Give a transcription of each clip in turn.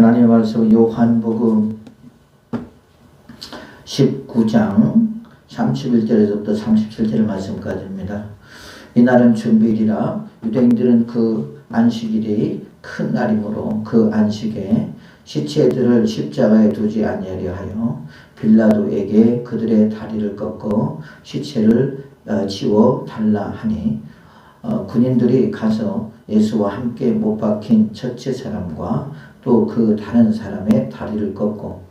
하나님의 말씀 요한복음 19장 31절에서부터 37절 말씀까지입니다. 이날은 준비일이라 유대인들은 그 안식일이 큰 날이므로 그 안식에 시체들을 십자가에 두지 아니하려 하여 빌라도에게 그들의 다리를 꺾어 시체를 치워 달라 하니 군인들이 가서 예수와 함께 못 박힌 첫째 사람과 또 그 다른 사람의 다리를 꺾고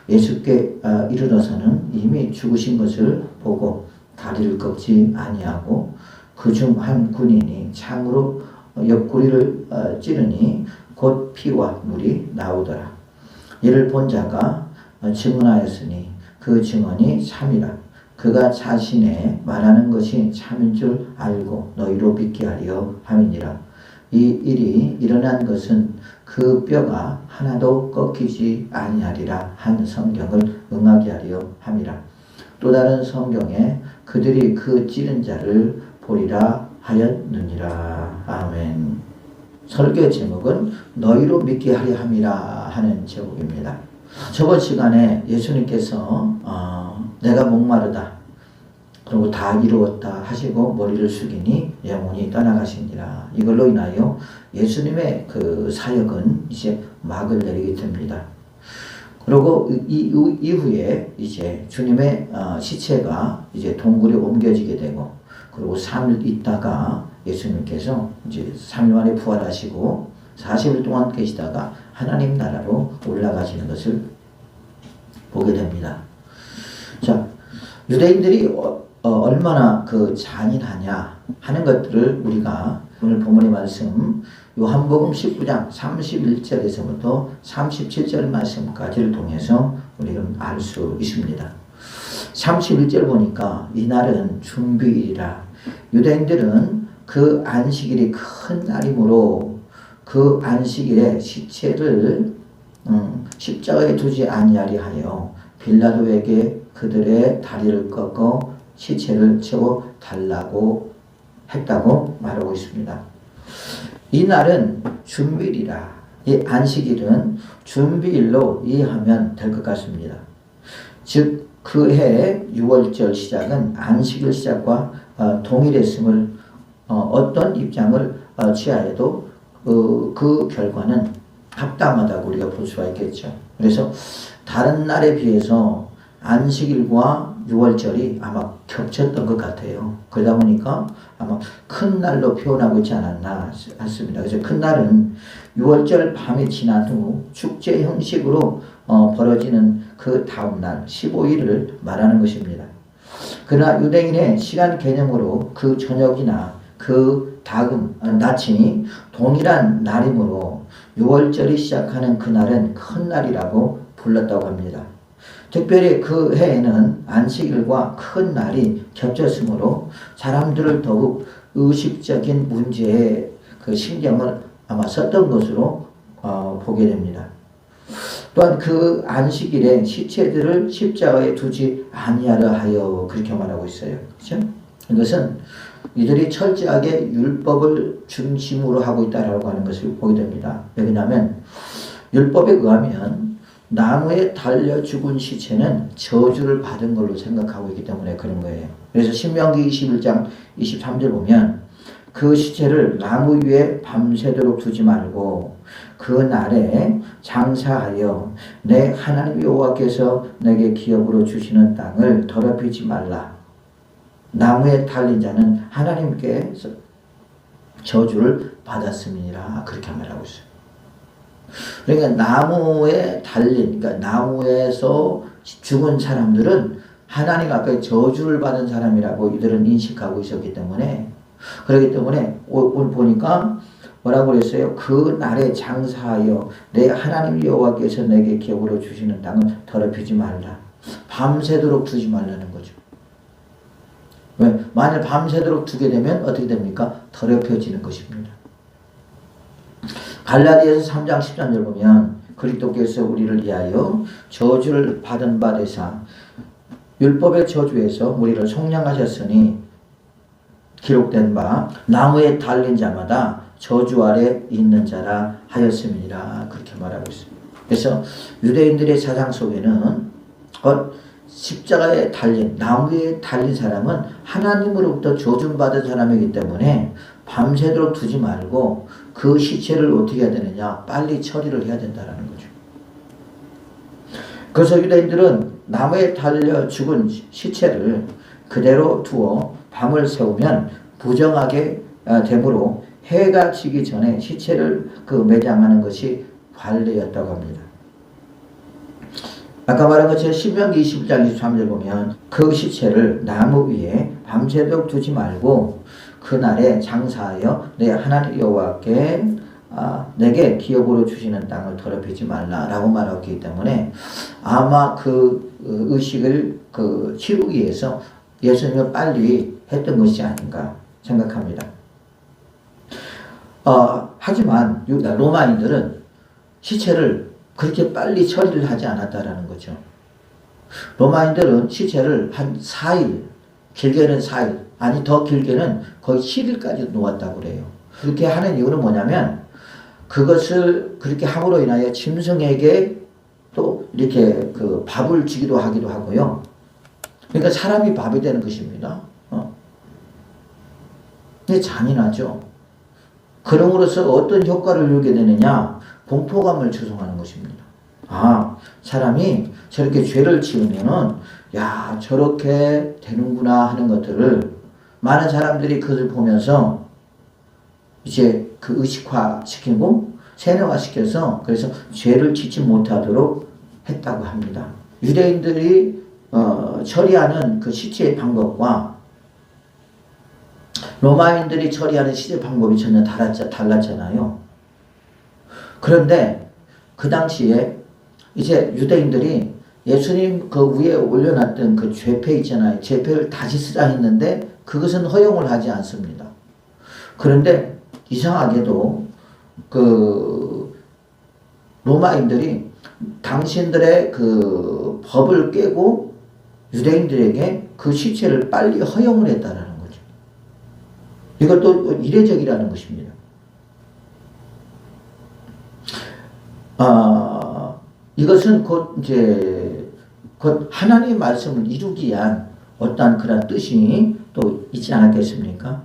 예수께 이르러서는 이미 죽으신 것을 보고 다리를 꺾지 아니하고 그중 한 군인이 창으로 옆구리를 찌르니 곧 피와 물이 나오더라. 이를 본 자가 증언하였으니 그 증언이 참이라. 그가 자신의 말하는 것이 참인 줄 알고 너희로 믿게 하려 함이니라. 이 일이 일어난 것은 그 뼈가 하나도 꺾이지 아니하리라 한 성경을 응하게 하려 함이라. 또 다른 성경에 그들이 그 찌른 자를 보리라 하였느니라. 아멘. 설교 제목은 너희로 믿게 하려 함이라 하는 제목입니다. 저번 시간에 예수님께서 내가 목마르다 그리고 다 이루었다 하시고 머리를 숙이니 영혼이 떠나가시니라. 이걸로 인하여 예수님의 그 사역은 이제 막을 내리게 됩니다. 그리고 이후에 이제 주님의 시체가 이제 동굴에 옮겨지게 되고 그리고 3일 있다가 예수님께서 이제 3일 만에 부활하시고 40일 동안 계시다가 하나님 나라로 올라가시는 것을 보게 됩니다. 자, 유대인들이 얼마나 그 잔인하냐 하는 것들을 우리가 오늘 본문의 말씀 요한복음 19장 31절에서부터 37절 말씀까지를 통해서 우리는 알 수 있습니다. 31절 보니까 이날은 준비일이라. 유대인들은 그 안식일이 큰 날이므로 그 안식일에 시체를 십자가에 두지 아니하리 하여 빌라도에게 그들의 다리를 꺾어 시체를 채워 달라고 했다고 말하고 있습니다. 이 날은 준비일이라. 이 안식일은 준비일로 이해하면 될 것 같습니다. 즉 그 해 6월절 시작은 안식일 시작과 동일했음을 어떤 입장을 취하여도 그 결과는 합당하다고 우리가 볼 수가 있겠죠. 그래서 다른 날에 비해서 안식일과 6월절이 아마 겹쳤던 것 같아요. 그러다 보니까 아마 큰 날로 표현하고 있지 않았나 싶습니다. 그래서 큰 날은 6월절 밤이 지난 후 축제 형식으로 벌어지는 그 다음 날 15일을 말하는 것입니다. 그러나 유대인의 시간 개념으로 그 저녁이나 그 다음 낮이 동일한 날이므로 6월절이 시작하는 그날은 큰 날이라고 불렀다고 합니다. 특별히 그 해에는 안식일과 큰 날이 겹쳤으므로 사람들을 더욱 의식적인 문제에 그 신경을 아마 썼던 것으로 보게 됩니다. 또한 그 안식일에 시체들을 십자가에 두지 아니하려 하여 그렇게 말하고 있어요. 그렇죠? 이것은 이들이 철저하게 율법을 중심으로 하고 있다라고 하는 것을 보게 됩니다. 왜냐하면 율법에 의하면 나무에 달려 죽은 시체는 저주를 받은 걸로 생각하고 있기 때문에 그런 거예요. 그래서 신명기 21장 23절 보면 그 시체를 나무 위에 밤새도록 두지 말고 그 날에 장사하여 내 하나님 여호와께서 내게 기업으로 주시는 땅을 더럽히지 말라. 나무에 달린 자는 하나님께서 저주를 받았음이니라. 그렇게 말하고 있어요. 그러니까 나무에 달린, 그러니까 나무에서 죽은 사람들은 하나님 앞에 저주를 받은 사람이라고 이들은 인식하고 있었기 때문에 그렇기 때문에 오늘 보니까 뭐라고 그랬어요? 그 날에 장사하여 내 하나님 여호와께서 내게 기업으로 주시는 땅을 더럽히지 말라. 밤새도록 두지 말라는 거죠. 왜? 만일 밤새도록 두게 되면 어떻게 됩니까? 더럽혀지는 것입니다. 갈라디아서 3장 13절 보면 그리스도께서 우리를 위하여 저주를 받은 바 되사 율법의 저주에서 우리를 속량하셨으니 기록된 바 나무에 달린 자마다 저주 아래 있는 자라 하였음이니라. 그렇게 말하고 있습니다. 그래서 유대인들의 사상 속에는 십자가에 달린, 나무에 달린 사람은 하나님으로부터 조준받은 사람이기 때문에 밤새도록 두지 말고 그 시체를 어떻게 해야 되느냐, 빨리 처리를 해야 된다는 거죠. 그래서 유대인들은 나무에 달려 죽은 시체를 그대로 두어 밤을 새우면 부정하게 되므로 해가 지기 전에 시체를 매장하는 것이 관례였다고 합니다. 아까 말한 것처럼 신명기 21장 23절 보면 그 시체를 나무 위에 밤새도록 두지 말고 그날에 장사하여 내 하나님 여호와께 내게 기업으로 주시는 땅을 더럽히지 말라라고 말하기 때문에 아마 그 의식을 치르기 위해서 예수님을 빨리 했던 것이 아닌가 생각합니다. 하지만 로마인들은 시체를 그렇게 빨리 처리를 하지 않았다라는 거죠. 로마인들은 시체를 한 4일, 길게는 4일, 아니 더 길게는 거의 7일까지 놓았다고 그래요. 그렇게 하는 이유는 뭐냐면 그것을 그렇게 함으로 인하여 짐승에게 또 이렇게 밥을 주기도 하기도 하고요. 그러니까 사람이 밥이 되는 것입니다. 이게 잔인하죠. 그럼으로써 어떤 효과를 누리게 되느냐? 공포감을 조성하는 것입니다. 사람이 저렇게 죄를 지으면은 야, 저렇게 되는구나 하는 것들을 많은 사람들이 그것을 보면서 이제 의식화 시키고 세뇌화 시켜서 그래서 죄를 짓지 못하도록 했다고 합니다. 유대인들이 처리하는 그 시체의 방법과 로마인들이 처리하는 시체 방법이 전혀 달랐잖아요. 그런데 그 당시에 이제 유대인들이 예수님 그 위에 올려놨던 그 죄패 있잖아요. 죄패를 다시 쓰자 했는데 그것은 허용을 하지 않습니다. 그런데 이상하게도 로마인들이 당신들의 법을 깨고 유대인들에게 그 시체를 빨리 허용을 했다라는 거죠. 이것도 이례적이라는 것입니다. 이것은 곧 하나님의 말씀을 이루기 위한 어떠한 그런 뜻이 또 있지 않았겠습니까?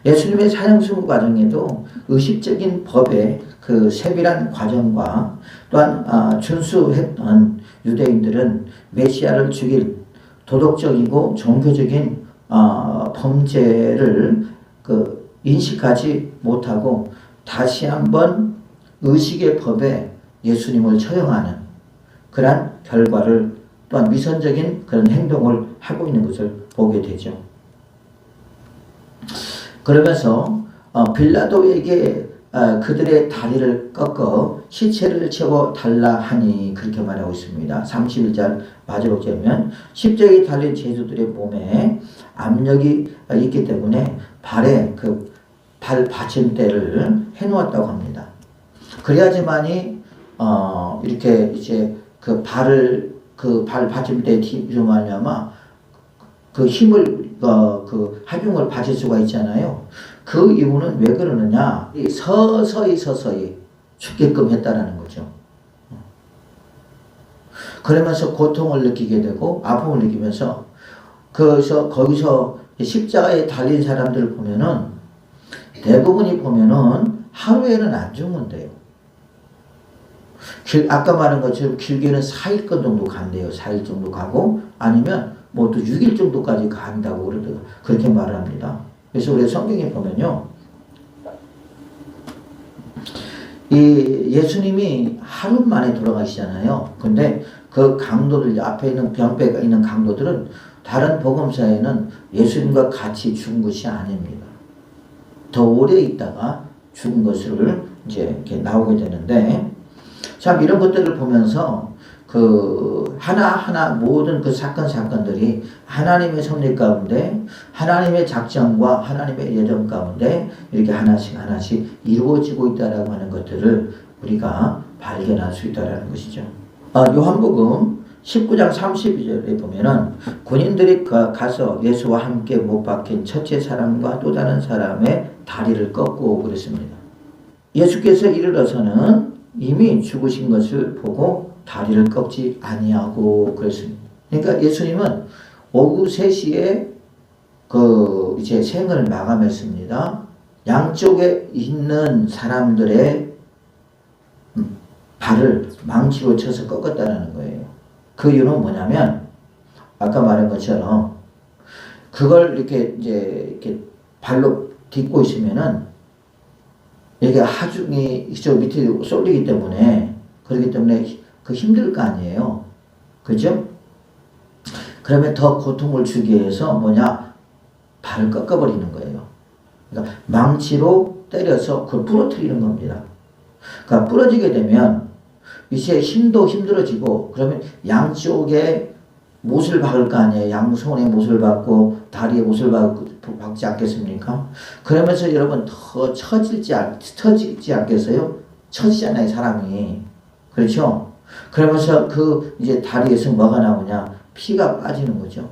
예수님의 사형수고 과정에도 의식적인 법의 세밀한 과정과 또한 준수했던 유대인들은 메시아를 죽일 도덕적이고 종교적인 범죄를 인식하지 못하고 다시 한번 의식의 법에 예수님을 처형하는 그러한 결과를 또한 위선적인 그런 행동을 하고 있는 것을 보게 되죠. 그러면서 빌라도에게 그들의 다리를 꺾어 시체를 채워 달라 하니 그렇게 말하고 있습니다. 31절 마지막 절면 십자가에 달린 제자들의 몸에 압력이 있기 때문에 발에 발 받침대를 해놓았다고 합니다. 그래야지만이 이렇게 이제 발 받침대에 말미암아 힘을 하중을 받을 수가 있잖아요. 그 이유는 왜 그러느냐? 서서히 죽게끔 했다라는 거죠. 그러면서 고통을 느끼게 되고 아픔을 느끼면서 거기서 십자가에 달린 사람들을 보면은 대부분이 보면은 하루에는 안 죽는데요. 아까 말한 것처럼 길게는 4일 정도 간대요. 4일 정도 가고 아니면 또 6일 정도까지 간다고 그렇게 말을 합니다. 그래서 우리 성경에 보면요. 예수님이 하루 만에 돌아가시잖아요. 근데 그 강도들, 앞에 있는 병배가 있는 강도들은 다른 복음서에는 예수님과 같이 죽은 것이 아닙니다. 더 오래 있다가 죽은 것을 이제 이렇게 나오게 되는데, 참 이런 것들을 보면서 하나하나 모든 사건들이 하나님의 섭리 가운데 하나님의 작정과 하나님의 예정 가운데 이렇게 하나씩 이루어지고 있다라고 하는 것들을 우리가 발견할 수 있다라는 것이죠. 요한복음 19장 32절에 보면은 군인들이 가서 예수와 함께 못 박힌 첫째 사람과 또 다른 사람의 다리를 꺾고 그랬습니다. 예수께서 이르러서는 이미 죽으신 것을 보고 다리를 꺾지 아니하고 그랬습니다. 그러니까 예수님은 오후 3시에 이제 생을 마감했습니다. 양쪽에 있는 사람들의 발을 망치로 쳐서 꺾었다는 거예요. 그 이유는 뭐냐면 아까 말한 것처럼 그걸 이렇게 발로 딛고 있으면은 이게 하중이 저 밑에 쏠리기 때문에 그렇기 때문에 힘들 거 아니에요. 그죠? 그러면 더 고통을 주기 위해서 발을 꺾어버리는 거예요. 그러니까 망치로 때려서 그걸 부러뜨리는 겁니다. 그러니까 부러지게 되면 이제 힘도 힘들어지고 그러면 양쪽에 못을 박을 거 아니에요. 양손에 못을 박고 다리에 못을 박지 않겠습니까? 그러면서 여러분 더 처지지 않겠어요? 처지잖아요, 사람이. 그렇죠? 그러면서 이제 다리에서 뭐가 나오냐? 피가 빠지는 거죠.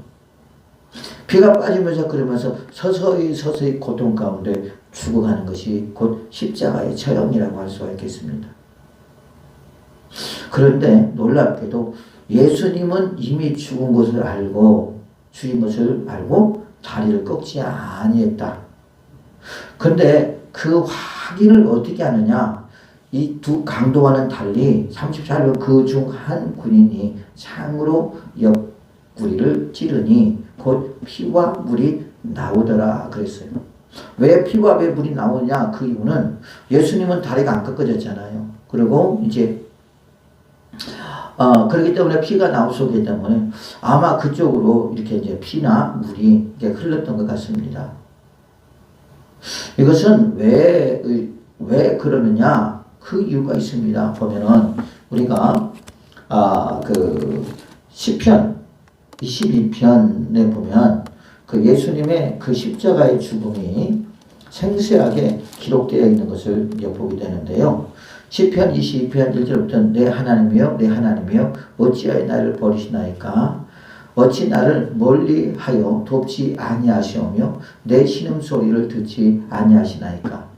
피가 빠지면서 그러면서 서서히 고통 가운데 죽어가는 것이 곧 십자가의 처형이라고 할 수가 있겠습니다. 그런데 놀랍게도 예수님은 이미 죽은 것을 알고 다리를 꺾지 아니했다. 그런데 그 확인을 어떻게 하느냐? 이 두 강도와는 달리 34년 그 중 한 군인이 창으로 옆구리를 찌르니 곧 피와 물이 나오더라 그랬어요. 왜 피와 왜 물이 나오냐? 그 이유는 예수님은 다리가 안 꺾어졌잖아요. 그리고 이제 그렇기 때문에 피가 나오기 때문에 아마 그쪽으로 이렇게 이제 피나 물이 이렇게 흘렀던 것 같습니다. 이것은 왜 그러느냐? 그 이유가 있습니다. 보면은 우리가 시편 22편에 보면 그 예수님의 그 십자가의 죽음이 생생하게 기록되어 있는 것을 보게 되는데요. 시편 22편 1절부터 내 하나님이여 내 하나님이여 어찌하여 나를 버리시나이까 어찌 나를 멀리하여 돕지 아니하시오며 내 신음소리를 듣지 아니하시나이까.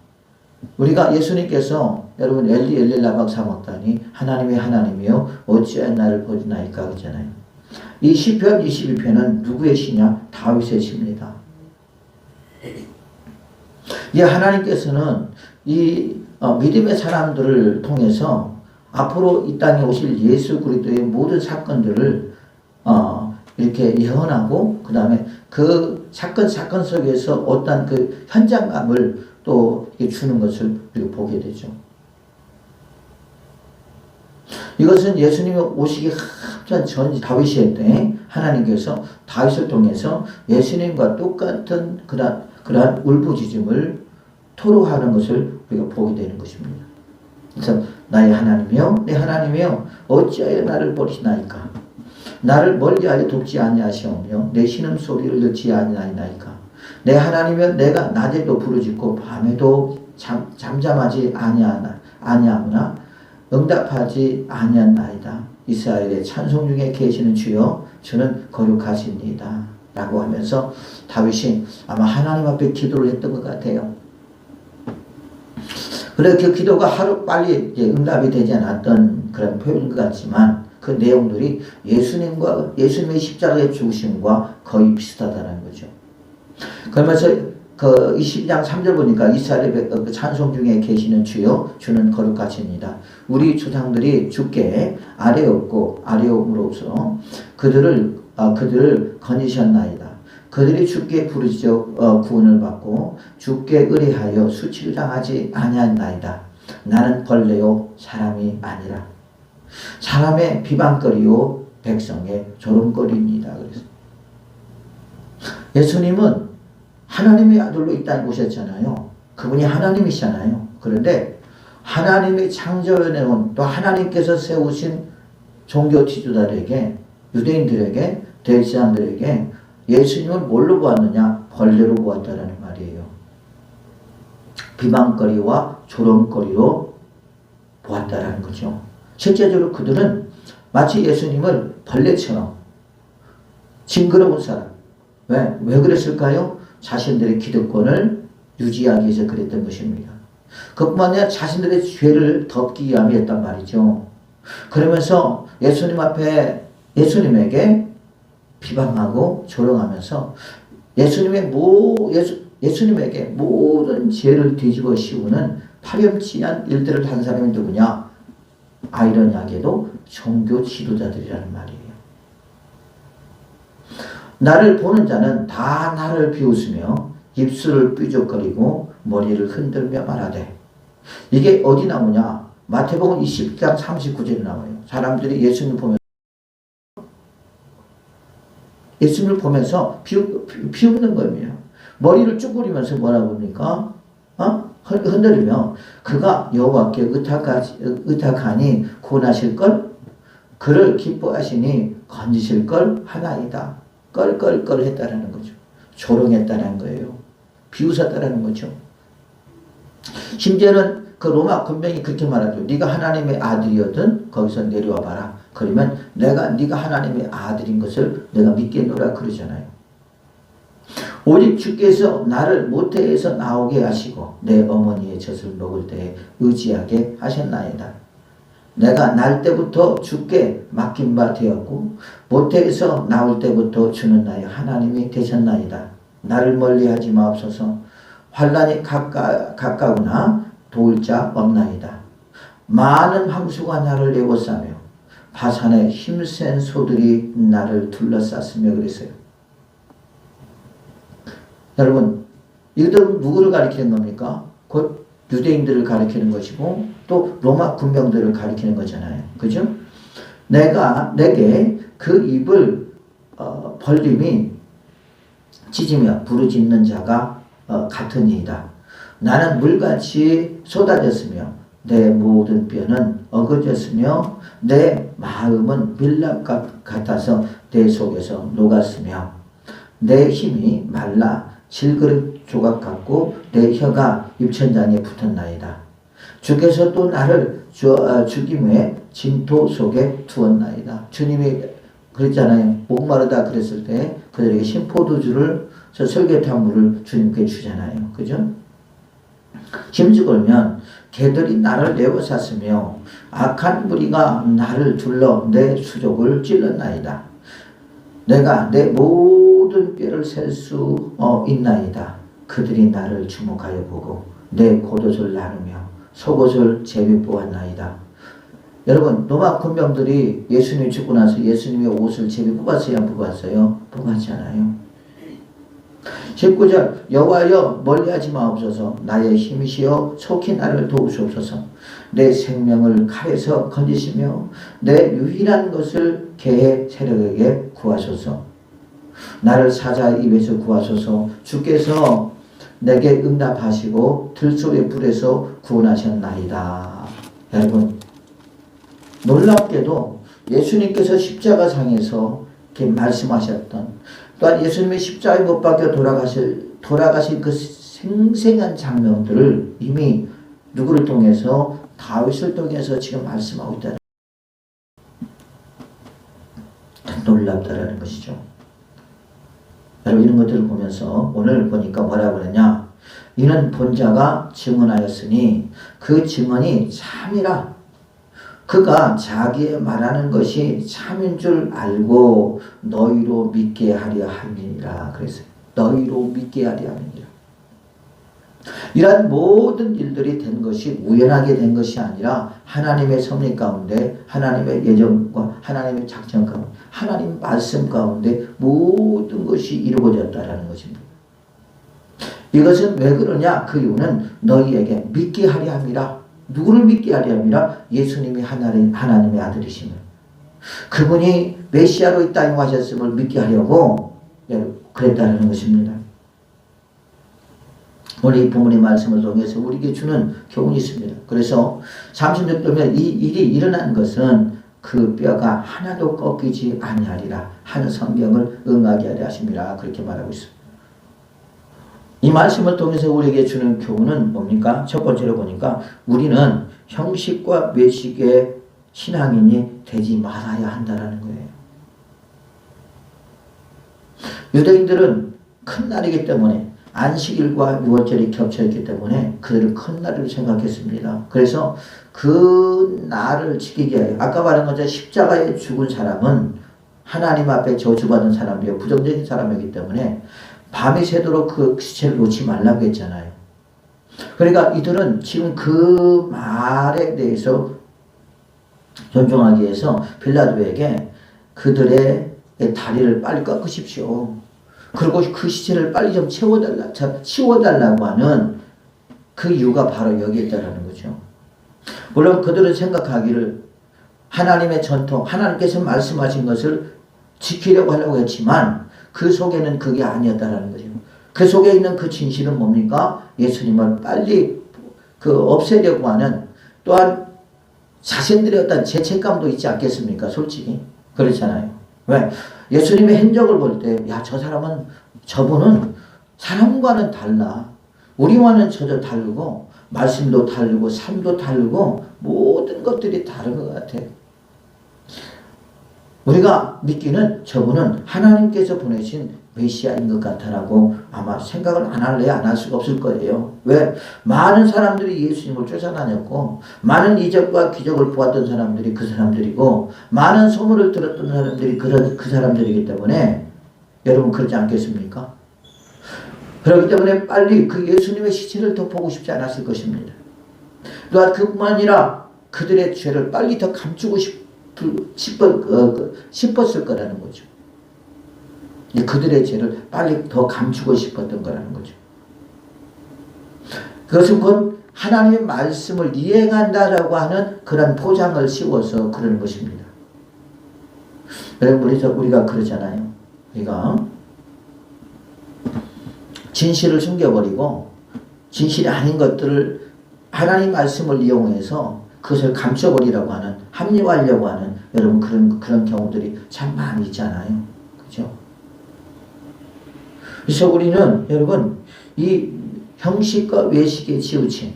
우리가 예수님께서 여러분 엘리 라박 사막다니 하나님이여 어찌하여 나를 버리나이까 그러잖아요. 이 시편 22편은 누구의 시냐? 다윗의 시입니다. 이 하나님께서는 이 믿음의 사람들을 통해서 앞으로 이 땅에 오실 예수 그리스도의 모든 사건들을 이렇게 예언하고 그 다음에 그 사건 속에서 어떤 그 현장감을 또 주는 것을 우리가 보게 되죠. 이것은 예수님이 오시기 한참 전 다윗의 때 하나님께서 다윗을 통해서 예수님과 똑같은 그러한 울부짖음을 토로하는 것을 우리가 보게 되는 것입니다. 그래서 나의 하나님이여 내 하나님이여 어찌하여 나를 버리시나이까 나를 멀리하여 돕지 아니하시오며 내 신음소리를 듣지 아니하나이까 내 하나님이여 내가 낮에도 부르짖고 밤에도 잠잠하지 아니하구나 응답하지 아니하나이다. 이스라엘의 찬송 중에 계시는 주여 주는 거룩하십니다. 라고 하면서 다윗이 아마 하나님 앞에 기도를 했던 것 같아요. 그래 그 기도가 하루 빨리 응답이 되지 않았던 그런 표현인 것 같지만 그 내용들이 예수님의 십자가의 죽으심과 거의 비슷하다는 거죠. 그러면서 그 22장 3절 보니까 이스라엘의 그 찬송 중에 계시는 주여 주는 거룩하십니다. 우리 조상들이 주께 아뢰옵으로써 그들을 거니셨나이다. 그들이 주께 부르짖어 구원을 받고 주께 의뢰하여 수치를 당하지 아니하나이다. 나는 벌레요 사람이 아니라 사람의 비방거리요 백성의 조롱거리입니다. 그래서 예수님은 하나님의 아들로 이 땅에 오셨잖아요. 그분이 하나님이시잖아요. 그런데 하나님이 창조해내온 또 하나님께서 세우신 종교 지도자들에게 유대인들에게 대제사장들에게 예수님을 뭘로 보았느냐? 벌레로 보았다라는 말이에요. 비방거리와 조롱거리로 보았다라는 거죠. 실제적으로 그들은 마치 예수님을 벌레처럼 징그러운 사람. 왜 그랬을까요? 자신들의 기득권을 유지하기 위해서 그랬던 것입니다. 그뿐만 아니라 자신들의 죄를 덮기 위함이었단 말이죠. 그러면서 예수님에게 비방하고 조롱하면서 예수님에게 모든 죄를 뒤집어 씌우는 파렴치한 일들을 한 사람이 누구냐? 아이러니하게도 종교 지도자들이라는 말이에요. 나를 보는 자는 다 나를 비웃으며 입술을 삐죽거리고 머리를 흔들며 말하되. 이게 어디 나오냐? 마태복음 20장 39절에 나와요. 사람들이 예수님을 보면서 비웃는 거예요. 머리를 쭈그리면서 뭐라고 합니까? 흔들리며 그가 여호와께 의탁하니 구원하실걸? 그를 기뻐하시니 건지실걸 하나이다. 껄껄껄 했다라는 거죠. 조롱했다라는 거예요. 비웃었다라는 거죠. 심지어는 그 로마 군병이 그렇게 말하죠. 네가 하나님의 아들이거든 거기서 내려와 봐라. 그러면 네가 하나님의 아들인 것을 내가 믿겠노라 그러잖아요. 오직 주께서 나를 모태에서 나오게 하시고 내 어머니의 젖을 먹을 때에 의지하게 하셨나이다. 내가 날 때부터 주께 맡긴 바 되었고 모태에서 나올 때부터 주는 나의 하나님이 되셨나이다. 나를 멀리하지 마옵소서. 환난이 가까우나 도울 자 없나이다. 많은 황수가 나를 에워싸며 바산의 힘센 소들이 나를 둘러쌌으며 그랬어요. 여러분, 이것도 누구를 가리키는 겁니까? 곧 유대인들을 가리키는 것이고 또 로마 군병들을 가리키는 거잖아요. 그죠? 내게 그 입을 벌림이 짖으며 부르짖는 자가 같으니이다. 나는 물같이 쏟아졌으며 내 모든 뼈는 어그졌으며 내 마음은 밀랍 같아서 내 속에서 녹았으며 내 힘이 말라 질그릇 조각 같고 내 혀가 입천장에 붙었나이다. 주께서 또 나를 죽임의 진토 속에 두었나이다. 주님이 그랬잖아요. 목마르다 그랬을 때 그들에게 신포도주를 설계탄 물을 주님께 주잖아요. 그죠? 힘죽으면 개들이 나를 내어쌌으며 악한 무리가 나를 둘러 내 수족을 찔렀나이다. 내가 내 모든 뼈를 셀 수 있나이다. 그들이 나를 주목하여 보고 내 겉옷을 나누며 속옷을 제비 뽑았나이다. 여러분, 로마 군병들이 예수님이 죽고 나서 예수님의 옷을 제비 뽑았어요? 안 뽑았어요? 뽑았지 않아요? 19절 여호와여 멀리하지 마옵소서. 나의 힘이시여 속히 나를 도우시옵소서. 내 생명을 칼에서 건지시며 내 유일한 것을 개의 세력에게 구하소서. 나를 사자의 입에서 구하소서. 주께서 내게 응답하시고 들소의 불에서 구원하셨나이다. 여러분, 놀랍게도 예수님께서 십자가상에서 이렇게 말씀하셨던 또한 예수님의 십자가에 못 박혀 돌아가신 그 생생한 장면들을 이미 누구를 통해서 다윗을 통해서 지금 말씀하고 있다는 놀랍다라는 것이죠. 여러분, 이런 것들을 보면서 오늘 보니까 뭐라고 그러냐? 이는 본자가 증언하였으니 그 증언이 참이라. 그가 자기의 말하는 것이 참인 줄 알고 너희로 믿게 하려 함이니라. 그랬어요. 너희로 믿게 하려 함이니라. 이러한 모든 일들이 된 것이 우연하게 된 것이 아니라 하나님의 섭리 가운데, 하나님의 예정과 하나님의 작전 가운데, 하나님 말씀 가운데 모든 것이 이루어졌다라는 것입니다. 이것은 왜 그러냐? 그 이유는 너희에게 믿게 하려 함이라. 누구를 믿게 하려 함이라? 예수님이 하나님의 아들이시며 그분이 메시아로 이 땅에 와셨음을 믿게 하려고 그랬다는 것입니다. 오늘 이 부모의 말씀을 통해서 우리에게 주는 교훈이 있습니다. 그래서 36절에 이 일이 일어난 것은 그 뼈가 하나도 꺾이지 아니하리라 하는 성경을 응하게 하려 하심이라 그렇게 말하고 있습니다. 이 말씀을 통해서 우리에게 주는 교훈은 뭡니까? 첫 번째로 보니까 우리는 형식과 외식의 신앙인이 되지 말아야 한다는 거예요. 유대인들은 큰 날이기 때문에 안식일과 유월절이 겹쳐있기 때문에 그들은 큰 날을 생각했습니다. 그래서 그 날을 지키게 해요. 아까 말한 것처럼 십자가에 죽은 사람은 하나님 앞에 저주받은 사람이에요. 부정적인 사람이기 때문에 밤이 새도록 그 시체를 놓지 말라고 했잖아요. 그러니까 이들은 지금 그 말에 대해서 존중하기 위해서 빌라도에게 그들의 다리를 빨리 꺾으십시오. 그리고 그 시체를 빨리 좀 치워달라고 하는 그 이유가 바로 여기에 있다는 거죠. 물론 그들은 생각하기를 하나님의 전통, 하나님께서 말씀하신 것을 지키려고 하려고 했지만 그 속에는 그게 아니었다는 거죠. 그 속에 있는 그 진실은 뭡니까? 예수님을 빨리 없애려고 하는, 또한 자신들의 어떤 죄책감도 있지 않겠습니까? 솔직히 그렇잖아요. 왜? 예수님의 행적을 볼 때, 야, 저분은 사람과는 달라. 우리와는 전혀 다르고, 말씀도 다르고, 삶도 다르고, 모든 것들이 다른 것 같아. 우리가 믿기는 저분은 하나님께서 보내신 메시아인 것 같다라고 아마 생각을 안 할래야 안 할 수가 없을 거예요. 왜? 많은 사람들이 예수님을 쫓아다녔고, 많은 이적과 기적을 보았던 사람들이 그 사람들이고, 많은 소문을 들었던 사람들이 그 사람들이기 때문에, 여러분 그렇지 않겠습니까? 그렇기 때문에 빨리 그 예수님의 시체를 더 보고 싶지 않았을 것입니다. 또한 그뿐만 아니라 그들의 죄를 빨리 더 감추고 싶었을 거라는 거죠. 그들의 죄를 빨리 더 감추고 싶었던 거라는 거죠. 그것은 곧 하나님의 말씀을 이행한다라고 하는 그런 포장을 씌워서 그러는 것입니다. 여러분, 우리가 그러잖아요. 우리가 진실을 숨겨버리고 진실이 아닌 것들을 하나님 말씀을 이용해서 그것을 감춰버리려고 하는, 합리화하려고 하는 여러분 그런 경우들이 참 많이 있잖아요. 그죠? 그래서 우리는 여러분 이 형식과 외식에 치우친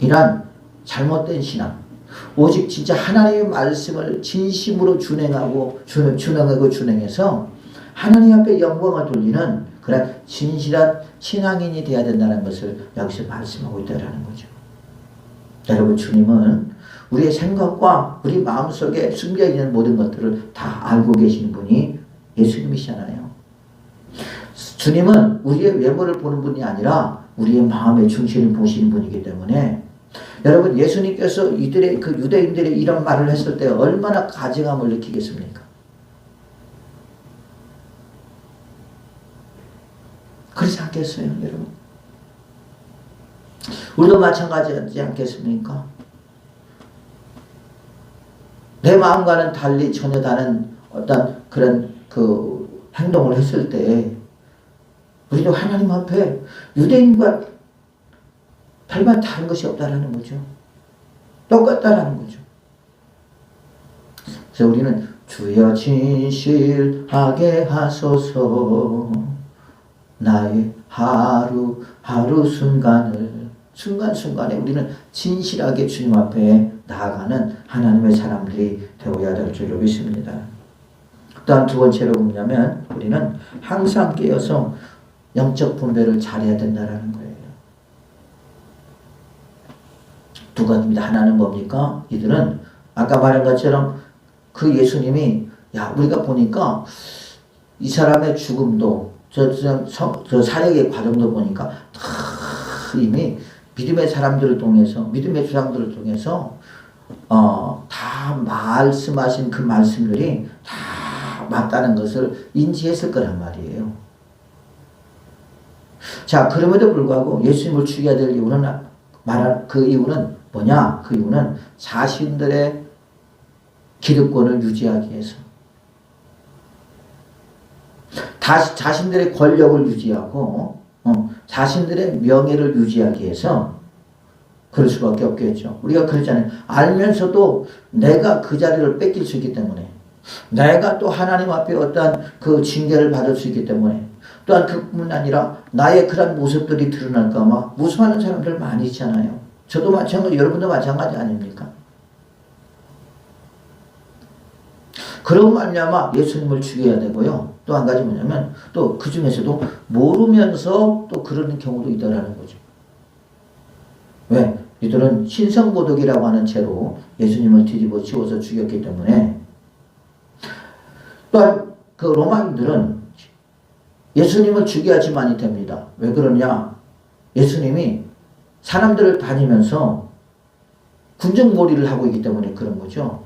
이란 잘못된 신앙, 오직 진짜 하나님의 말씀을 진심으로 준행해서 하나님 앞에 영광을 돌리는 그런 진실한 신앙인이 되어야 된다는 것을 여기서 말씀하고 있다는 거죠. 여러분, 주님은 우리의 생각과 우리 마음속에 숨겨있는 모든 것들을 다 알고 계시는 분이 예수님이시잖아요. 주님은 우리의 외모를 보는 분이 아니라 우리의 마음의 중심을 보시는 분이기 때문에, 여러분, 예수님께서 이들의 그 유대인들의 이런 말을 했을 때 얼마나 가증함을 느끼겠습니까? 그렇지 않겠어요, 여러분? 우리도 마찬가지지 않겠습니까? 내 마음과는 달리 전혀 다른 어떤 그런 행동을 했을 때 우리도 하나님 앞에 유대인과 별반 다른 것이 없다라는 거죠. 똑같다라는 거죠. 그래서 우리는 주여 진실하게 하소서, 나의 하루 순간순간에 우리는 진실하게 주님 앞에 나아가는 하나님의 사람들이 되어야 될 줄로 믿습니다. 또한 두 번째로 뭐냐면 우리는 항상 깨어서 영적 분별을 잘해야 된다는 거예요. 두 가지입니다. 하나는 뭡니까? 이들은 아까 말한 것처럼 그 예수님이, 야, 우리가 보니까 이 사람의 죽음도 저 사역의 과정도 보니까 다 이미 믿음의 사람들을 통해서, 믿음의 주장들을 통해서 다 말씀하신 그 말씀들이 다 맞다는 것을 인지했을 거란 말이에요. 자, 그럼에도 불구하고 예수님을 죽여야 될 이유는, 말할 그 이유는 뭐냐? 그 이유는 자신들의 기득권을 유지하기 위해서, 자신들의 권력을 유지하고 자신들의 명예를 유지하기 위해서 그럴 수밖에 없겠죠. 우리가 그러잖아요. 알면서도 내가 그 자리를 뺏길 수 있기 때문에, 내가 또 하나님 앞에 어떠한 그 징계를 받을 수 있기 때문에, 또한 그뿐만 아니라 나의 그런 모습들이 드러날까 봐 무서워하는 사람들 많이 있잖아요. 저도 마찬가지, 여러분도 마찬가지 아닙니까? 그런 말미암아 예수님을 죽여야 되고요. 또 한 가지 뭐냐면 또 그 중에서도 모르면서 또 그러는 경우도 있다라는 거죠. 왜? 이들은 신성모독이라고 하는 죄로 예수님을 뒤집어 씌워서 죽였기 때문에. 또한 그 로마인들은 예수님을 죽여야지만이 됩니다. 왜 그러냐? 예수님이 사람들을 다니면서 군정몰이를 하고 있기 때문에 그런 거죠.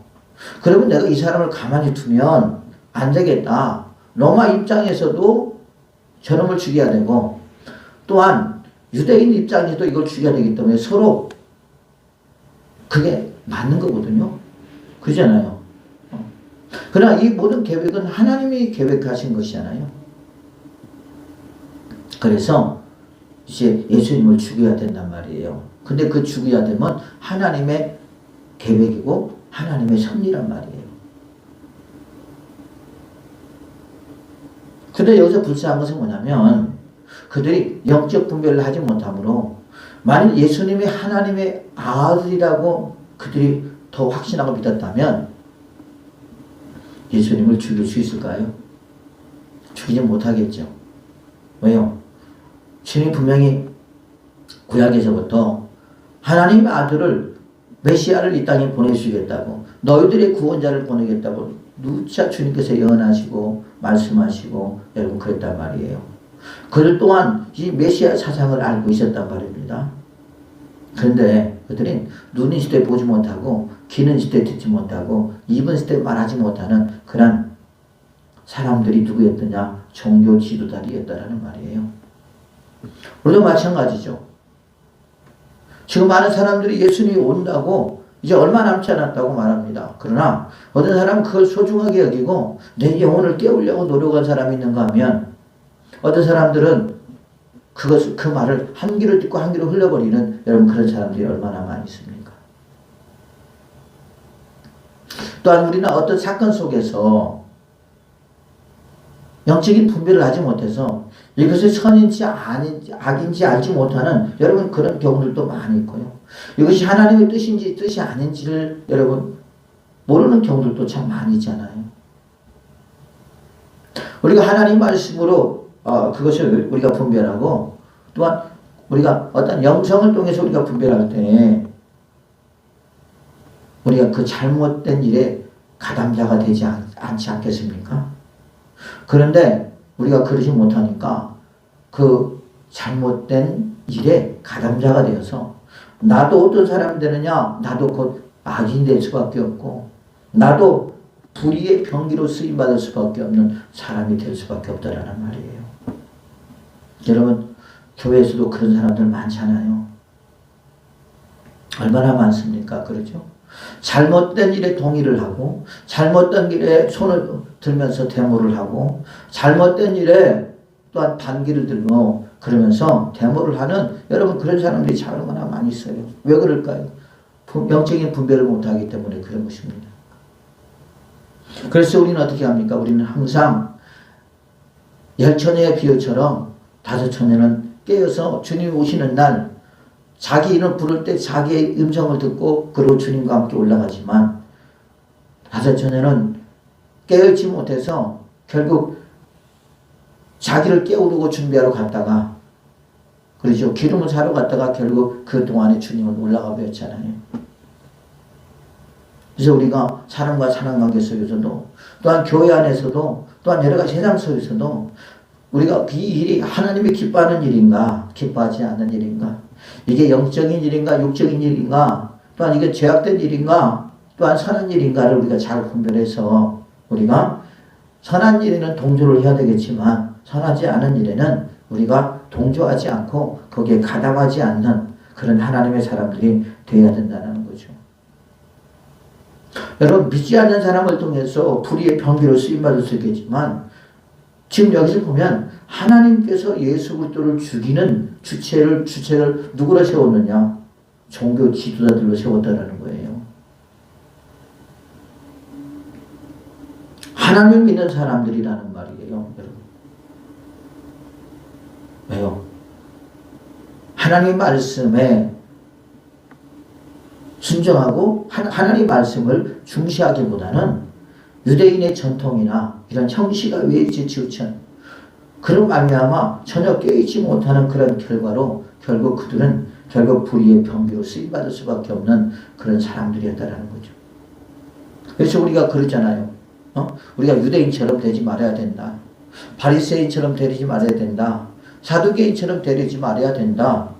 그러면 내가 이 사람을 가만히 두면 안 되겠다. 로마 입장에서도 저놈을 죽여야 되고, 또한 유대인 입장에서도 이걸 죽여야 되기 때문에 서로 그게 맞는 거거든요. 그러잖아요. 그러나 이 모든 계획은 하나님이 계획하신 것이잖아요. 그래서 이제 예수님을 죽여야 된단 말이에요. 근데 그 죽여야 되면 하나님의 계획이고 하나님의 섭리란 말이에요. 근데 여기서 불쌍한 것은 뭐냐면 그들이 영적 분별을 하지 못하므로 만일 예수님이 하나님의 아들이라고 그들이 더 확신하고 믿었다면 예수님을 죽일 수 있을까요? 죽이지 못하겠죠. 왜요? 주님 분명히 구약에서부터 하나님의 아들을 메시아를 이 땅에 보내주겠다고, 너희들의 구원자를 보내겠다고 누차 주님께서 예언하시고 말씀하시고 여러분 그랬단 말이에요. 그들 또한 이 메시아 사상을 알고 있었단 말입니다. 그런데 그들은 눈은 시대 보지 못하고 귀는 시대 듣지 못하고 입은 시대 말하지 못하는 그런 사람들이 누구였더냐? 종교 지도자들이었다라는 말이에요. 우리도 마찬가지죠. 지금 많은 사람들이 예수님이 온다고 이제 얼마 남지 않았다고 말합니다. 그러나 어떤 사람은 그걸 소중하게 여기고 내 영혼을 깨우려고 노력한 사람이 있는가 하면 어떤 사람들은 그 말을 한 귀로 듣고 한 귀로 흘려버리는 여러분 그런 사람들이 얼마나 많이 있습니까? 또한 우리는 어떤 사건 속에서 영적인 분별을 하지 못해서 이것이 선인지 아닌지 악인지 알지 못하는 여러분 그런 경우들도 많이 있고요. 이것이 하나님의 뜻인지 뜻이 아닌지를 여러분 모르는 경우들도 참 많이 있잖아요. 우리가 하나님 말씀으로 그것을 우리가 분별하고 또한 우리가 어떤 영성을 통해서 우리가 분별할 때 우리가 그 잘못된 일에 가담자가 되지 않지 않겠습니까? 그런데 우리가 그러지 못하니까 그 잘못된 일에 가담자가 되어서 나도 어떤 사람이 되느냐? 나도 곧 악인이 될 수밖에 없고 나도 불의의 병기로 쓰임받을 수밖에 없는 사람이 될 수밖에 없다라는 말이에요. 여러분 교회에서도 그런 사람들 많잖아요. 얼마나 많습니까? 그렇죠? 잘못된 일에 동의를 하고 잘못된 일에 손을 들면서 데모를 하고 잘못된 일에 또한 반기를 들고 그러면서 데모를 하는 여러분 그런 사람들이 참 얼마나 많이 있어요. 왜 그럴까요? 영적인 분별을 못하기 때문에 그런 것입니다. 그래서 우리는 어떻게 합니까? 우리는 항상 열처녀의 비유처럼 다섯 처녀는 깨어서 주님 오시는 날 자기 이름 부를 때 자기의 음성을 듣고 그리고 주님과 함께 올라가지만 다섯 처녀는 깨어있지 못해서 결국 자기를 깨우르고 준비하러 갔다가 그렇죠. 기름을 사러 갔다가 결국 그 동안에 주님은 올라가 버렸잖아요. 그래서 우리가 사람과 사람 관계 속에서도 또한 교회 안에서도 또한 여러 가지 세상 속에서도 우리가 이 일이 하나님이 기뻐하는 일인가 기뻐하지 않는 일인가 이게 영적인 일인가 육적인 일인가 또한 이게 죄악된 일인가 또한 선한 일인가를 우리가 잘 분별해서 우리가 선한 일에는 동조를 해야 되겠지만 선하지 않은 일에는 우리가 동조하지 않고 거기에 가담하지 않는 그런 하나님의 사람들이 되어야 된다는 거죠. 여러분 믿지 않는 사람을 통해서 불의의 병기로 쓰임받을 수 있겠지만 지금 여기서 보면 하나님께서 예수 그리스도를 죽이는 주체를 누구로 세웠느냐? 종교 지도자들로 세웠다라는 거예요. 하나님 믿는 사람들이라는 말이에요. 여러분. 왜요? 하나님 말씀에 순종하고 하나님 말씀을 중시하기보다는 유대인의 전통이나 이런 형식에 의해서 치우친 그런 말미암아 전혀 깨있지 못하는 그런 결과로 결국 그들은 결국 불의의 병기로 쓰임받을 수밖에 없는 그런 사람들이었다라는 거죠. 그래서 우리가 그러잖아요. 우리가 유대인처럼 되지 말아야 된다. 바리새인처럼 되지 말아야 된다. 사두개인처럼 되지 말아야 된다.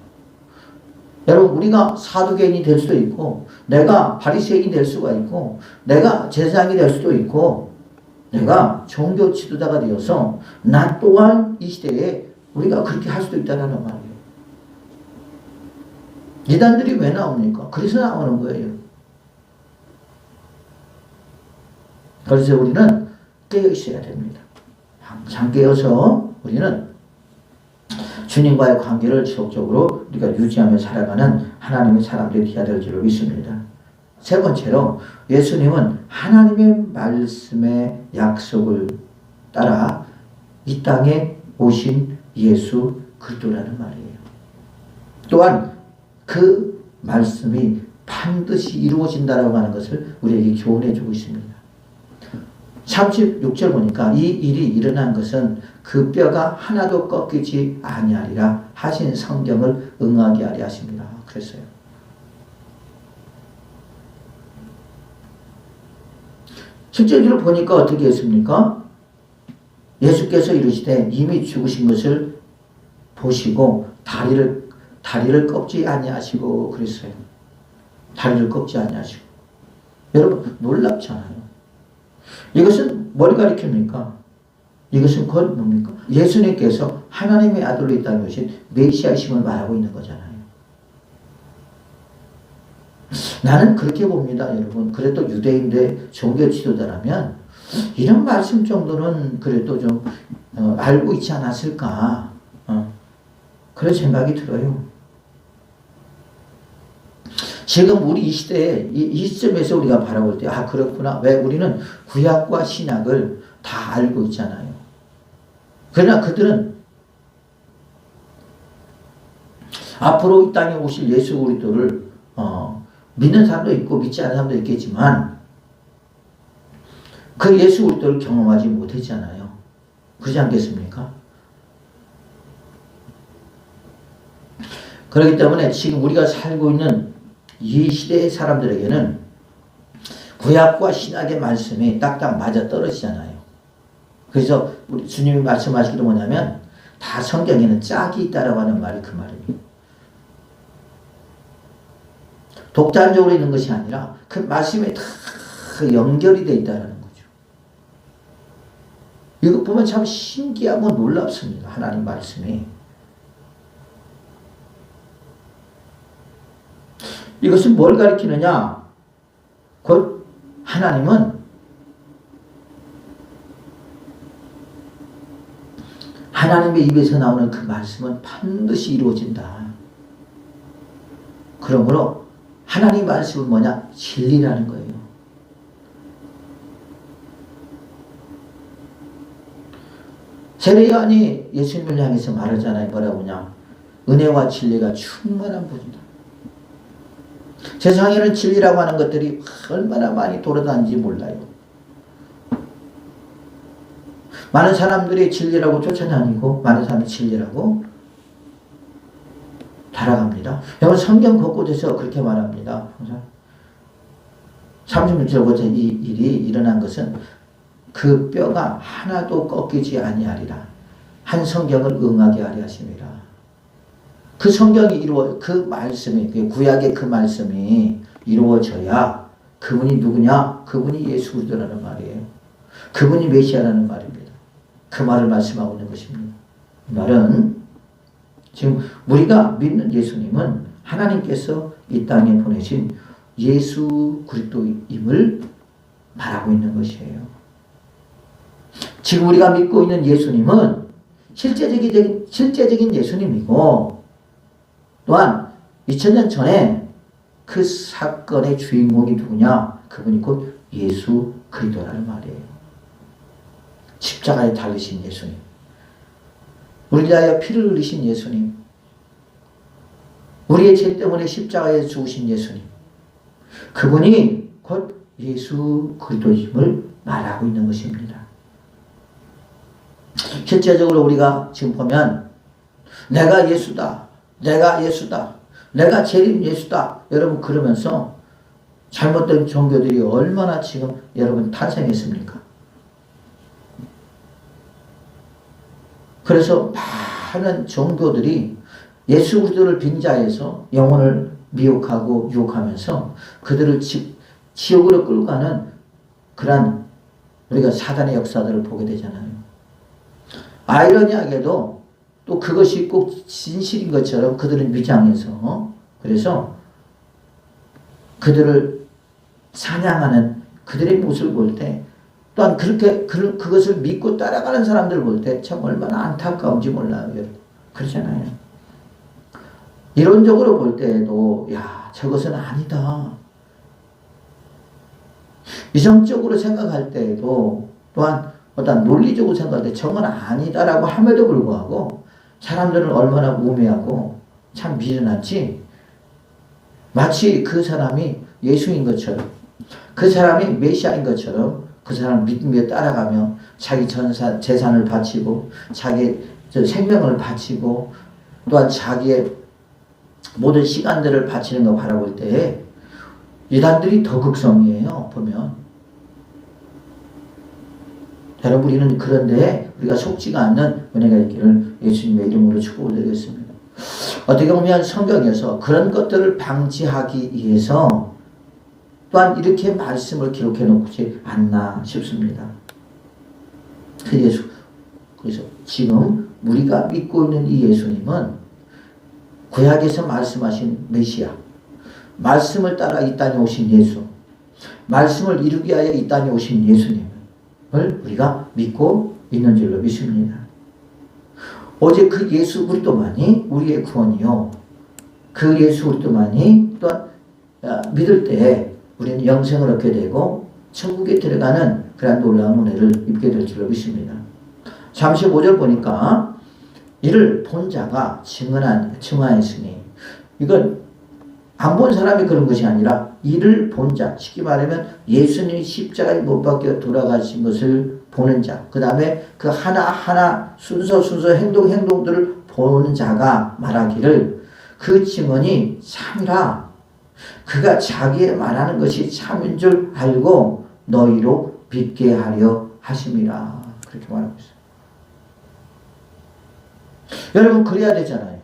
여러분, 우리가 사두개인이 될 수도 있고, 내가 바리새인이 될 수가 있고, 내가 제사장이 될 수도 있고, 내가 종교 지도자가 되어서 나 또한 이 시대에 우리가 그렇게 할 수도 있다는 말이에요. 이단들이 왜 나옵니까? 그래서 나오는 거예요. 그래서 우리는 깨어 있어야 됩니다. 항상 깨어서 우리는 주님과의 관계를 지속적으로 우리가 유지하며 살아가는 하나님의 사람들이 되어야 될 줄로 믿습니다. 세 번째로 예수님은 하나님의 말씀의 약속을 따라 이 땅에 오신 예수 그리스도라는 말이에요. 또한 그 말씀이 반드시 이루어진다라고 하는 것을 우리에게 교훈해 주고 있습니다. 36절 보니까 이 일이 일어난 것은 그 뼈가 하나도 꺾이지 아니하리라 하신 성경을 응하게 하려 하십니다. 그랬어요. 실제로 보니까 어떻게 했습니까? 예수께서 이르시되 이미 죽으신 것을 보시고 다리를 꺾지 아니하시고 그랬어요. 다리를 꺾지 아니하시고. 여러분 놀랍잖아요. 이것은 뭘 가리킵니까? 이것은 곧 뭡니까? 예수님께서 하나님의 아들로 이 땅에 오신 메시아이심을 말하고 있는 거잖아요. 나는 그렇게 봅니다, 여러분. 그래도 유대인들 종교 지도자라면 이런 말씀 정도는 그래도 좀 알고 있지 않았을까 그런 생각이 들어요. 지금 우리 이 시대에 이 시점에서 우리가 바라볼 때 그렇구나. 왜 우리는 구약과 신약을 다 알고 있잖아요. 그러나 그들은 앞으로 이 땅에 오실 예수 그리스도를 믿는 사람도 있고 믿지 않는 사람도 있겠지만 그 예수 그리스도를 경험하지 못했잖아요. 그렇지 않겠습니까? 그렇기 때문에 지금 우리가 살고 있는 이 시대의 사람들에게는 구약과 신약의 말씀이 딱딱 맞아 떨어지잖아요. 그래서 우리 주님이 말씀하시기로 뭐냐면 다 성경에는 짝이 있다라고 하는 말이 그 말입니다. 독단적으로 있는 것이 아니라 그 말씀에 다 연결이 되어 있다는 거죠. 이거 보면 참 신기하고 놀랍습니다. 하나님 말씀이. 이것은 뭘 가리키느냐? 곧 하나님은 하나님의 입에서 나오는 그 말씀은 반드시 이루어진다. 그러므로 하나님 말씀은 뭐냐? 진리라는 거예요. 세례요한이 예수님을 향해서 말하잖아요. 뭐라고 하냐? 은혜와 진리가 충만한 분이다. 세상에는 진리라고 하는 것들이 얼마나 많이 돌아다니는지 몰라요. 많은 사람들이 진리라고 쫓아다니고 많은 사람들이 진리라고 달아갑니다. 여러분 성경 곳곳에서 그렇게 말합니다. 36절부터 이 일이 일어난 것은 그 뼈가 하나도 꺾이지 아니하리라. 한 성경을 응하게 하려 하심이라. 그 성경이 그 말씀이, 그 구약의 그 말씀이 이루어져야 그분이 누구냐? 그분이 예수 그리스도라는 말이에요. 그분이 메시아라는 말입니다. 그 말을 말씀하고 있는 것입니다. 이 말은 지금 우리가 믿는 예수님은 하나님께서 이 땅에 보내신 예수 그리스도임을 말하고 있는 것이에요. 지금 우리가 믿고 있는 예수님은 실제적인 예수님이고 또한 2000년 전에 그 사건의 주인공이 누구냐? 그분이 곧 예수 그리스도라는 말이에요. 십자가에 달리신 예수님. 우리를 위하여 피를 흘리신 예수님. 우리의 죄 때문에 십자가에 죽으신 예수님. 그분이 곧 예수 그리스도임을 말하고 있는 것입니다. 실제적으로 우리가 지금 보면 내가 예수다, 내가 예수다, 내가 재림 예수다, 여러분 그러면서 잘못된 종교들이 얼마나 지금 여러분 탄생했습니까? 그래서 많은 종교들이 예수 그리스도를 빙자해서 영혼을 미혹하고 유혹하면서 그들을 지옥으로 끌고 가는 그러한 우리가 사단의 역사들을 보게 되잖아요. 아이러니하게도 또 그것이 꼭 진실인 것처럼 그들은 위장해서 그래서 그들을 사냥하는 그들의 모습을 볼 때 또한 그렇게 그것을 믿고 따라가는 사람들을 볼 때 참 얼마나 안타까운지 몰라요. 그러잖아요. 이론적으로 볼 때에도 야 저것은 아니다. 이성적으로 생각할 때에도 또한 어떤 논리적으로 생각할 때 저건 아니다라고 함에도 불구하고 사람들은 얼마나 우매하고 참 미련하지. 마치 그 사람이 예수인 것처럼 그 사람이 메시아인 것처럼 그 사람 믿음에 따라가며 자기 재산을 바치고 자기 생명을 바치고 또한 자기의 모든 시간들을 바치는 거 바라볼 때 이단들이 더 극성이에요. 보면 여러분 우리는 그런데 우리가 속지가 않는 은혜가 있기를 예수님의 이름으로 축복을 드리겠습니다. 어떻게 보면 성경에서 그런 것들을 방지하기 위해서 또한 이렇게 말씀을 기록해 놓지 않나 싶습니다. 그래서 지금 우리가 믿고 있는 이 예수님은 구약에서 말씀하신 메시아, 말씀을 따라 이 땅에 오신 예수, 말씀을 이루기 위하여 이 땅에 오신 예수님을 우리가 믿고 있는 줄로 믿습니다. 오직 그 예수 그리스도만이 우리의 구원이요. 그 예수 그리스도만이 또한 믿을 때 우리는 영생을 얻게 되고 천국에 들어가는 그런 놀라운 은혜를 입게 될 줄로 믿습니다. 35절 보니까 이를 본 자가 증언하였으니 이건 안 본 사람이 그런 것이 아니라 이를 본 자, 쉽게 말하면 예수님이 십자가에 못 박혀 돌아가신 것을 보는 자, 그 다음에 그 하나하나 순서 행동들을 보는 자가 말하기를 그 증언이 참이라. 그가 자기의 말하는 것이 참인 줄 알고 너희로 믿게 하려 하심이라. 그렇게 말하고 있어요. 여러분 그래야 되잖아요.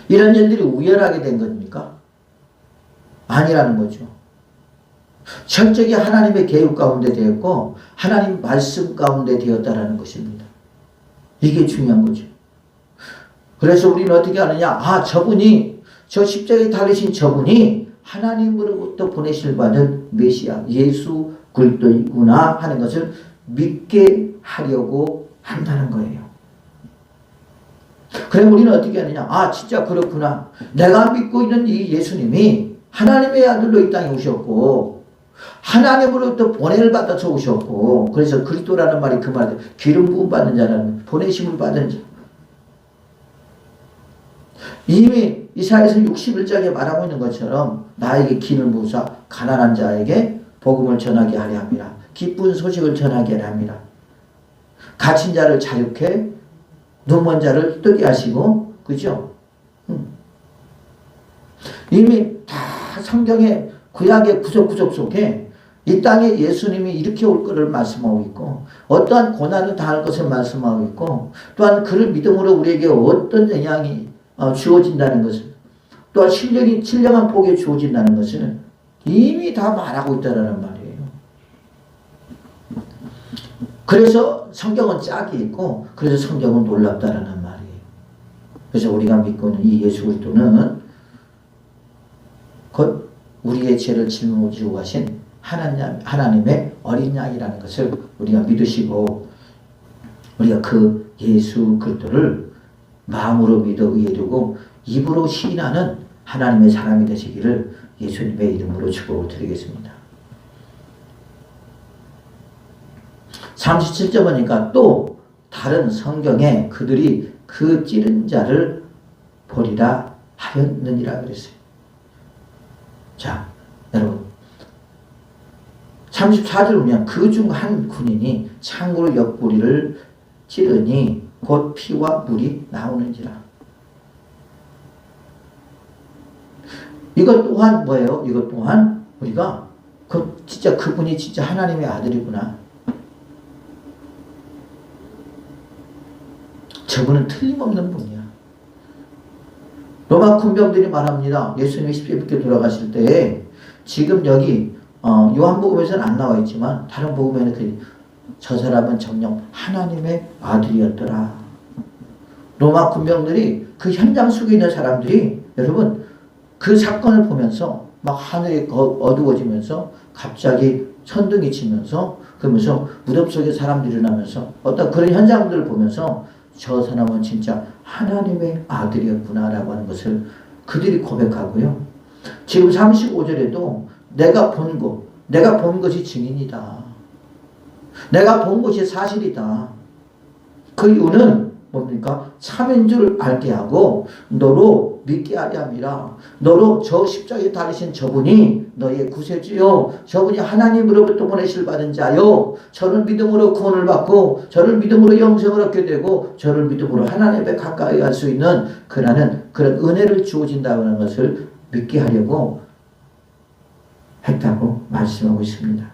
이런 일들이 우연하게 된 겁니까? 아니라는 거죠. 철저히 하나님의 계획 가운데 되었고 하나님 말씀 가운데 되었다라는 것입니다. 이게 중요한 거죠. 그래서 우리는 어떻게 하느냐? 저분이 저 십자가에 달리신 저분이 하나님으로부터 보내실 받은 메시아 예수 그리스도이구나 하는 것을 믿게 하려고 한다는 거예요. 그럼 우리는 어떻게 하느냐? 진짜 그렇구나. 내가 믿고 있는 이 예수님이 하나님의 아들로 이 땅에 오셨고 하나님으로부터 보냄을 받아서 오셨고 그래서 그리스도라는 말이 그 말이에요. 기름 부음 받는 자라는 보내심을 받은 자. 이미 이사야서 61장에 말하고 있는 것처럼 나에게 기름을 부으사 가난한 자에게 복음을 전하게 하려 합니다. 기쁜 소식을 전하게 하려 합니다. 갇힌 자를 자유케 눈먼 자를 뜨게 하시고 그죠? 이미 다 성경의 구약의 구속 속에 이 땅에 예수님이 이렇게 올 것을 말씀하고 있고 어떠한 고난을 당할 것을 말씀하고 있고 또한 그를 믿음으로 우리에게 어떤 영향이 주어진다는 것을 또한 신령한 복이 주어진다는 것을 이미 다 말하고 있다는 말이에요. 그래서 성경은 짝이 있고 그래서 성경은 놀랍다라는 말이에요. 그래서 우리가 믿고 있는 이 예수 그리스도는 곧 우리의 죄를 짊어지고 가신 하나님의 어린 양이라는 것을 우리가 믿으시고 우리가 그 예수 그리스도를 마음으로 믿어 의에 두고 입으로 시인하는 하나님의 사람이 되시기를 예수님의 이름으로 축복을 드리겠습니다. 37절 보니까 또 다른 성경에 그들이 그 찌른 자를 보리라 하였느니라 그랬어요. 자, 여러분 34절 보면 그 중 한 군인이 창으로 옆구리를 찌르니 곧 피와 물이 나오는지라. 이것 또한 뭐예요? 이것 또한 우리가 진짜 그분이 진짜 하나님의 아들이구나. 저분은 틀림없는 분이야. 로마 군병들이 말합니다. 예수님이 십자가에 돌아가실 때 지금 여기 요한복음에서는 안 나와 있지만 다른 복음에는 저 사람은 정녕 하나님의 아들이었더라. 로마 군병들이 그 현장 속에 있는 사람들이 여러분 그 사건을 보면서 막 하늘이 어두워지면서 갑자기 천둥이 치면서 그러면서 무덤 속에 사람들이 일어나면서 어떤 그런 현장들을 보면서 저 사람은 진짜 하나님의 아들이었구나 라고 하는 것을 그들이 고백하고요. 지금 35절에도 내가 본 것이 증인이다. 내가 본 것이 사실이다. 그 이유는 뭡니까? 참인 줄 알게 하고 너로 믿게 하려 함이라. 너로 저 십자가에 달리신 저분이 너의 구세주요, 저분이 하나님으로부터 보내실 받은 자요, 저를 믿음으로 구원을 받고 저를 믿음으로 영생을 얻게 되고 저를 믿음으로 하나님에 가까이 갈 수 있는 그런 은혜를 주어진다는 것을 믿게 하려고 했다고 말씀하고 있습니다.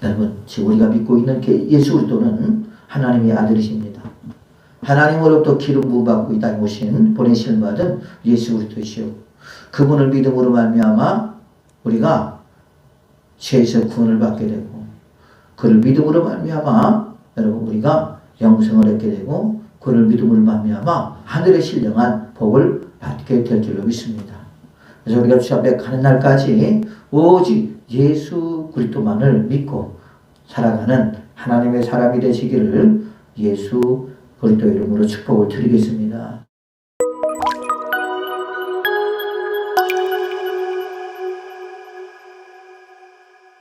여러분, 지금 우리가 믿고 있는 예수 그리스도는 하나님의 아들이십니다. 하나님으로부터 기름 부음 받고 이 땅에 오신 보내실 받은 예수 그리스도시요. 그분을 믿음으로 말미암아 우리가 죄에서 구원을 받게 되고 그를 믿음으로 말미암아 여러분 우리가 영생을 얻게 되고 그를 믿음으로 말미암아 하늘에 신령한 복을 받게 될 줄로 믿습니다. 그래서 우리가 주 앞에 가는 날까지 오직 예수 그리스도만을 믿고 살아가는 하나님의 사람이 되시기를 예수 그리스도 이름으로 축복을 드리겠습니다.